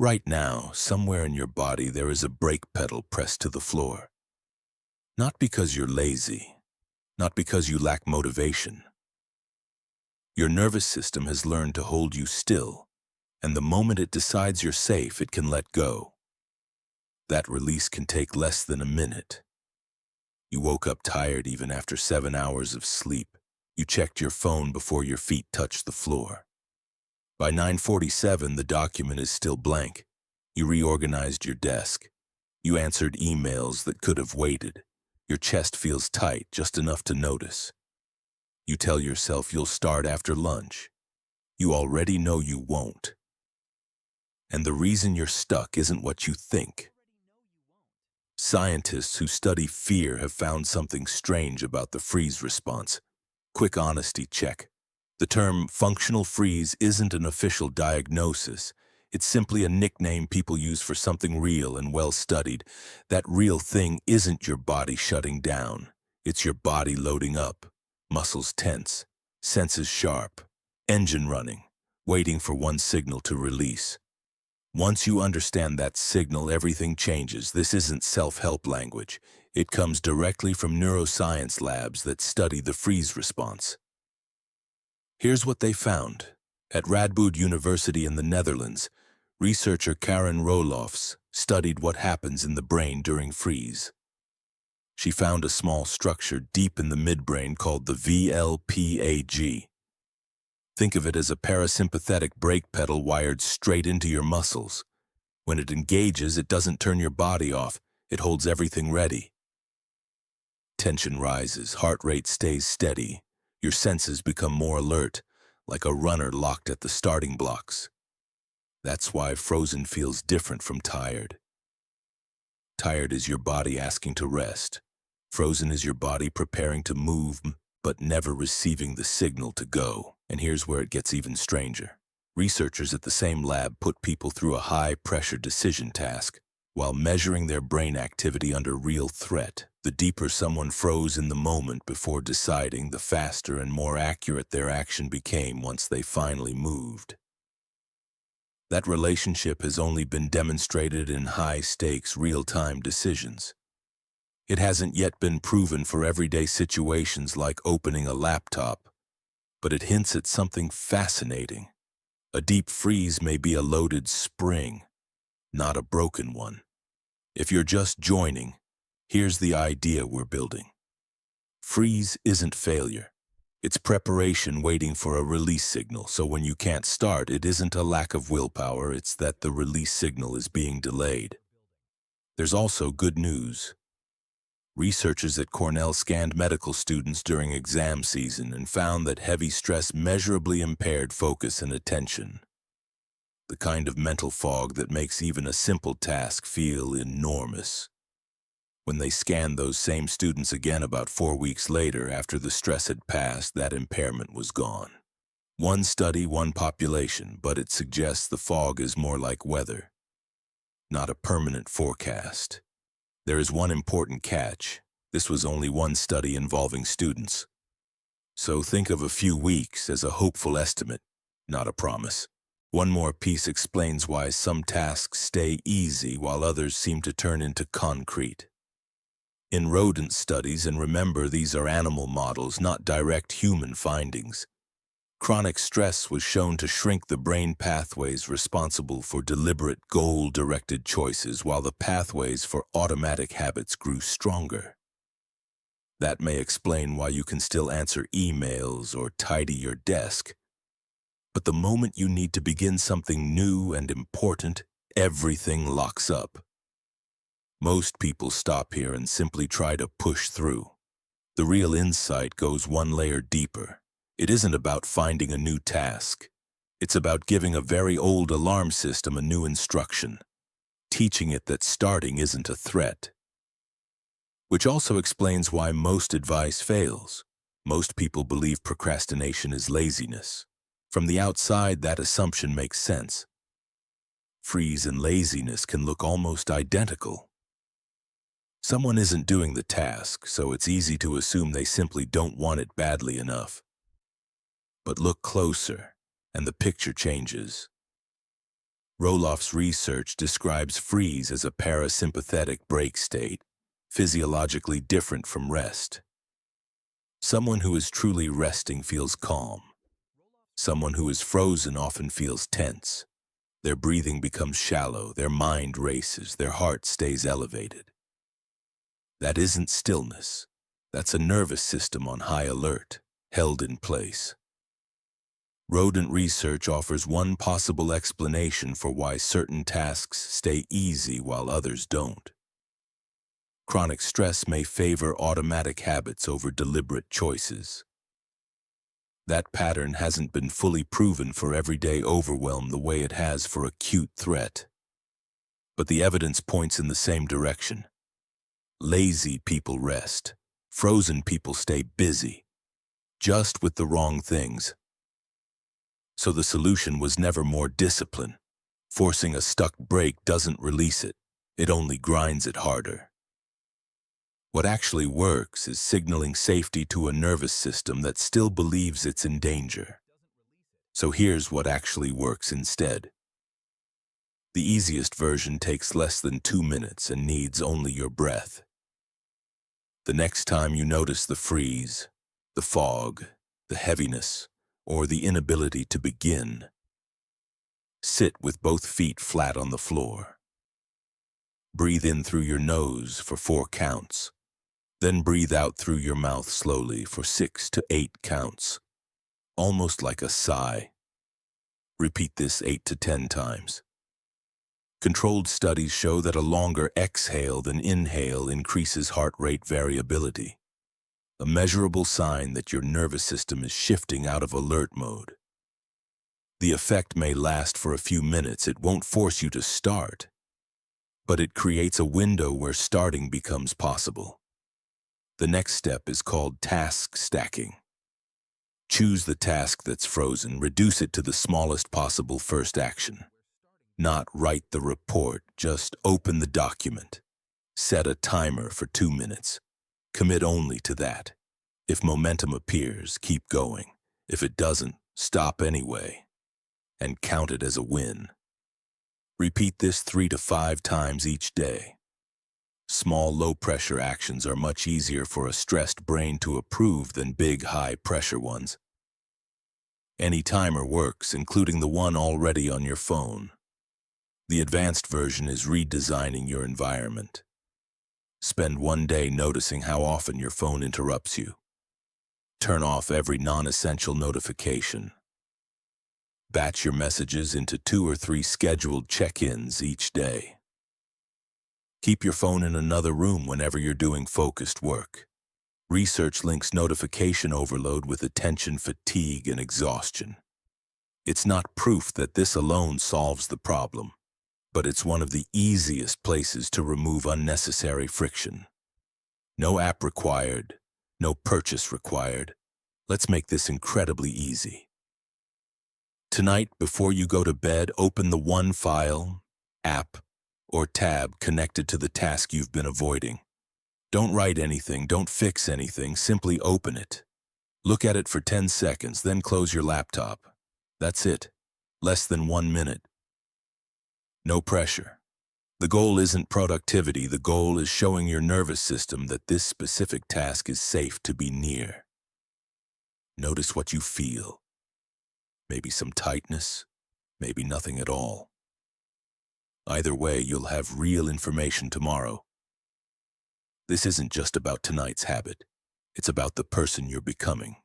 Right now, somewhere in your body, there is a brake pedal pressed to the floor. Not because you're lazy, not because you lack motivation. Your nervous system has learned to hold you still, and the moment it decides you're safe, it can let go. That release can take less than a minute. You woke up tired even after 7 hours of sleep. You checked your phone before your feet touched the floor. By 9:47, the document is still blank. You reorganized your desk. You answered emails that could have waited. Your chest feels tight, just enough to notice. You tell yourself you'll start after lunch. You already know you won't. And the reason you're stuck isn't what you think. Scientists who study fear have found something strange about the freeze response. Quick honesty check. The term functional freeze isn't an official diagnosis. It's simply a nickname people use for something real and well-studied. That real thing isn't your body shutting down. It's your body loading up. Muscles tense, senses sharp, engine running, waiting for one signal to release. Once you understand that signal, everything changes. This isn't self-help language. It comes directly from neuroscience labs that study the freeze response. Here's what they found. At Radboud University in the Netherlands, researcher Karen Roelofs studied what happens in the brain during freeze. She found a small structure deep in the midbrain called the VLPAG. Think of it as a parasympathetic brake pedal wired straight into your muscles. When it engages, it doesn't turn your body off. It holds everything ready. Tension rises, heart rate stays steady. Your senses become more alert, like a runner locked at the starting blocks. That's why frozen feels different from tired. Tired is your body asking to rest. Frozen is your body preparing to move, but never receiving the signal to go. And here's where it gets even stranger. Researchers at the same lab put people through a high-pressure decision task while measuring their brain activity under real threat. The deeper someone froze in the moment before deciding, the faster and more accurate their action became once they finally moved. That relationship has only been demonstrated in high-stakes, real-time decisions. It hasn't yet been proven for everyday situations like opening a laptop, but it hints at something fascinating. A deep freeze may be a loaded spring, not a broken one. If you're just joining, here's the idea we're building. Freeze isn't failure. It's preparation waiting for a release signal, so when you can't start, it isn't a lack of willpower, it's that the release signal is being delayed. There's also good news. Researchers at Cornell scanned medical students during exam season and found that heavy stress measurably impaired focus and attention. The kind of mental fog that makes even a simple task feel enormous. When they scanned those same students again about 4 weeks later, after the stress had passed, that impairment was gone. One study, one population, but it suggests the fog is more like weather, not a permanent forecast. There is one important catch. This was only one study involving students. So think of a few weeks as a hopeful estimate, not a promise. One more piece explains why some tasks stay easy while others seem to turn into concrete. In rodent studies, and remember these are animal models, not direct human findings, chronic stress was shown to shrink the brain pathways responsible for deliberate, goal-directed choices, while the pathways for automatic habits grew stronger. That may explain why you can still answer emails or tidy your desk. But the moment you need to begin something new and important, everything locks up. Most people stop here and simply try to push through. The real insight goes one layer deeper. It isn't about finding a new task. It's about giving a very old alarm system a new instruction, teaching it that starting isn't a threat. Which also explains why most advice fails. Most people believe procrastination is laziness. From the outside, that assumption makes sense. Freeze and laziness can look almost identical. Someone isn't doing the task, so it's easy to assume they simply don't want it badly enough. But look closer, and the picture changes. Roloff's research describes freeze as a parasympathetic break state, physiologically different from rest. Someone who is truly resting feels calm. Someone who is frozen often feels tense. Their breathing becomes shallow, their mind races, their heart stays elevated. That isn't stillness. That's a nervous system on high alert, held in place. Rodent research offers one possible explanation for why certain tasks stay easy while others don't. Chronic stress may favor automatic habits over deliberate choices. That pattern hasn't been fully proven for everyday overwhelm the way it has for acute threat. But the evidence points in the same direction. Lazy people rest. Frozen people stay busy, just with the wrong things. So the solution was never more discipline. Forcing a stuck brake doesn't release it. It only grinds it harder. What actually works is signaling safety to a nervous system that still believes it's in danger. So here's what actually works instead. The easiest version takes less than 2 minutes and needs only your breath. The next time you notice the freeze, the fog, the heaviness, or the inability to begin, sit with both feet flat on the floor. Breathe in through your nose for 4 counts. Then breathe out through your mouth slowly for 6 to 8 counts, almost like a sigh. Repeat this 8 to 10 times. Controlled studies show that a longer exhale than inhale increases heart rate variability, a measurable sign that your nervous system is shifting out of alert mode. The effect may last for a few minutes. It won't force you to start, but it creates a window where starting becomes possible. The next step is called task stacking. Choose the task that's frozen, reduce it to the smallest possible first action. Not write the report, just open the document. Set a timer for 2 minutes. Commit only to that. If momentum appears, keep going. If it doesn't, stop anyway. And count it as a win. Repeat this 3 to 5 times each day. Small, low-pressure actions are much easier for a stressed brain to approve than big, high-pressure ones. Any timer works, including the one already on your phone. The advanced version is redesigning your environment. Spend 1 day noticing how often your phone interrupts you. Turn off every non-essential notification. Batch your messages into 2 or 3 scheduled check-ins each day. Keep your phone in another room whenever you're doing focused work. Research links notification overload with attention fatigue and exhaustion. It's not proof that this alone solves the problem, but it's one of the easiest places to remove unnecessary friction. No app required, no purchase required. Let's make this incredibly easy. Tonight, before you go to bed, open the one file, app, or tab connected to the task you've been avoiding. Don't write anything, don't fix anything, simply open it. Look at it for 10 seconds, then close your laptop. That's it. Less than 1 minute. No pressure. The goal isn't productivity, the goal is showing your nervous system that this specific task is safe to be near. Notice what you feel. Maybe some tightness, maybe nothing at all. Either way, you'll have real information tomorrow. This isn't just about tonight's habit. It's about the person you're becoming.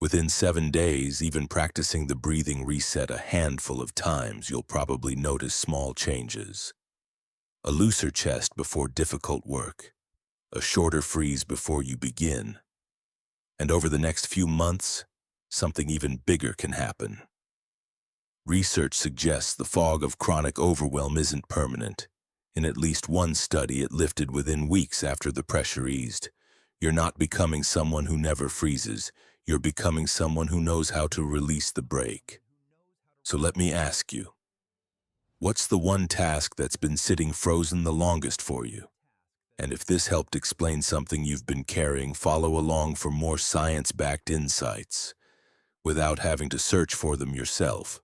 Within 7 days, even practicing the breathing reset a handful of times, you'll probably notice small changes. A looser chest before difficult work. A shorter freeze before you begin. And over the next few months, something even bigger can happen. Research suggests the fog of chronic overwhelm isn't permanent. In at least one study, it lifted within weeks after the pressure eased. You're not becoming someone who never freezes. You're becoming someone who knows how to release the brake. So let me ask you, what's the one task that's been sitting frozen the longest for you? And if this helped explain something you've been carrying, follow along for more science-backed insights without having to search for them yourself.